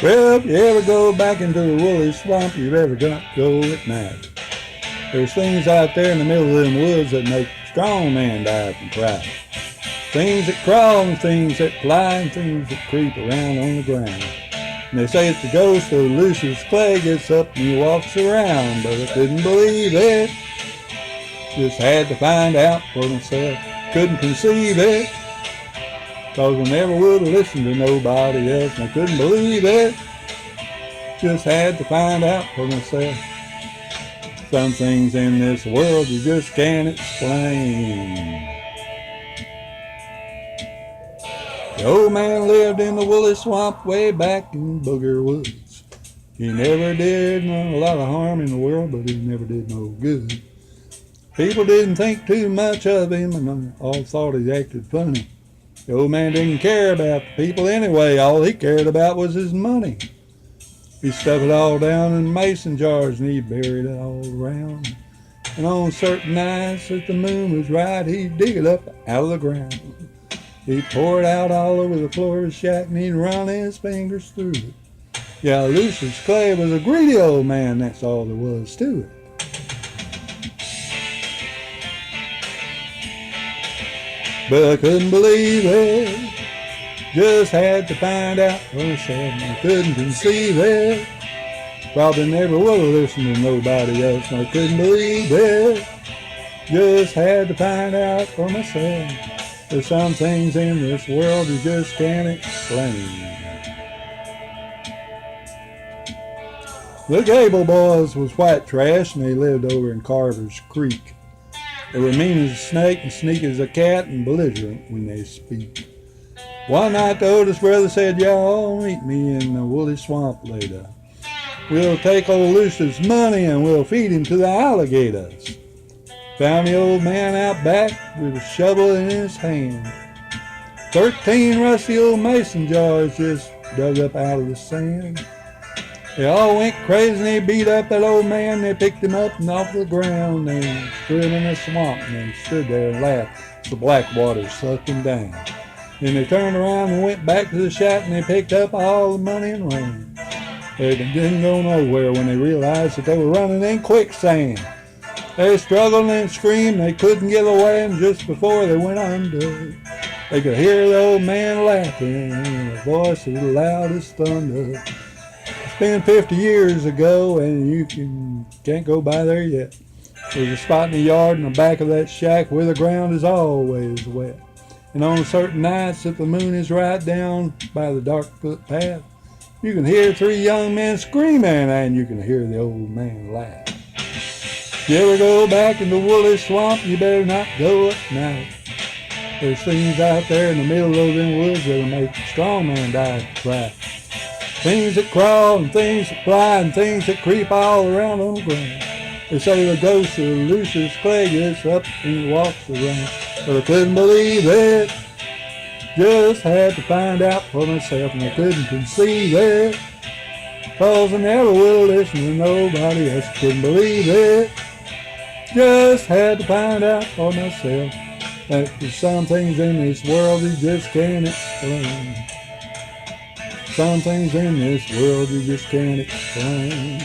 Well, if you ever go back into the Wooley swamp, you better not go at night. There's things out there in the middle of them woods that make a strong man die from fright. Things that crawl and things that fly and things that creep around on the ground. And they say it's the ghost of Lucius Clay gets up and he walks around, but I couldn't believe it. Just had to find out for myself. Couldn't conceive it. Cause I never would have listened to nobody else, and I couldn't believe it. Just had to find out for myself. Some things in this world you just can't explain. The old man lived in the Wooley swamp way back in Booger Woods. He never did a lot of harm in the world, but he never did no good. People didn't think too much of him and all thought he acted funny. The old man didn't care about the people anyway. All he cared about was his money. He stuffed it all down in mason jars and he buried it all around. And on certain nights that the moon was right, he'd dig it up out of the ground. He'd pour it out all over the floor of his shack and he'd run his fingers through it. Yeah, Lucius Clay was a greedy old man, that's all there was to it. But I couldn't believe it. Just had to find out for myself. I couldn't conceive it. Probably never would have listened to nobody else. I couldn't believe it. Just had to find out for myself. There's some things in this world you just can't explain. The Gable boys was white trash and they lived over in Carver's Creek. They were mean as a snake and sneaky as a cat and belligerent when they speak. One night the oldest brother said, y'all meet me in the Wooley swamp later. We'll take old Lucius' money and we'll feed him to the alligators. Found the old man out back with a shovel in his hand. 13 rusty old mason jars just dug up out of the sand. They all went crazy and they beat up that old man. They picked him up and off the ground. They threw him in the swamp and they stood there and laughed as the black water sucked him down. Then they turned around and went back to the shack and they picked up all the money and ran. They didn't go nowhere when they realized that they were running in quicksand. They struggled and screamed. They couldn't get away, and just before they went under, they could hear the old man laughing in a voice as loud as thunder. It's been 50 years ago and you can't go by there yet. There's a spot in the yard in the back of that shack where the ground is always wet. And on certain nights that the moon is right down by the dark footpath, you can hear 3 young men screaming and you can hear the old man laugh. If you ever go back in the Wooley swamp, you better not go at night. There's things out there in the middle of them woods that'll make a strong man die of fright. Things that crawl and things that fly and things that creep all around on the ground. They say the ghost of Lucius Clay gets up and he walks around. But I couldn't believe it. Just had to find out for myself and I couldn't conceive it. Cause I never will listen to nobody else. Couldn't believe it. Just had to find out for myself that there's some things in this world you just can't explain. Some things in this world you just can't explain.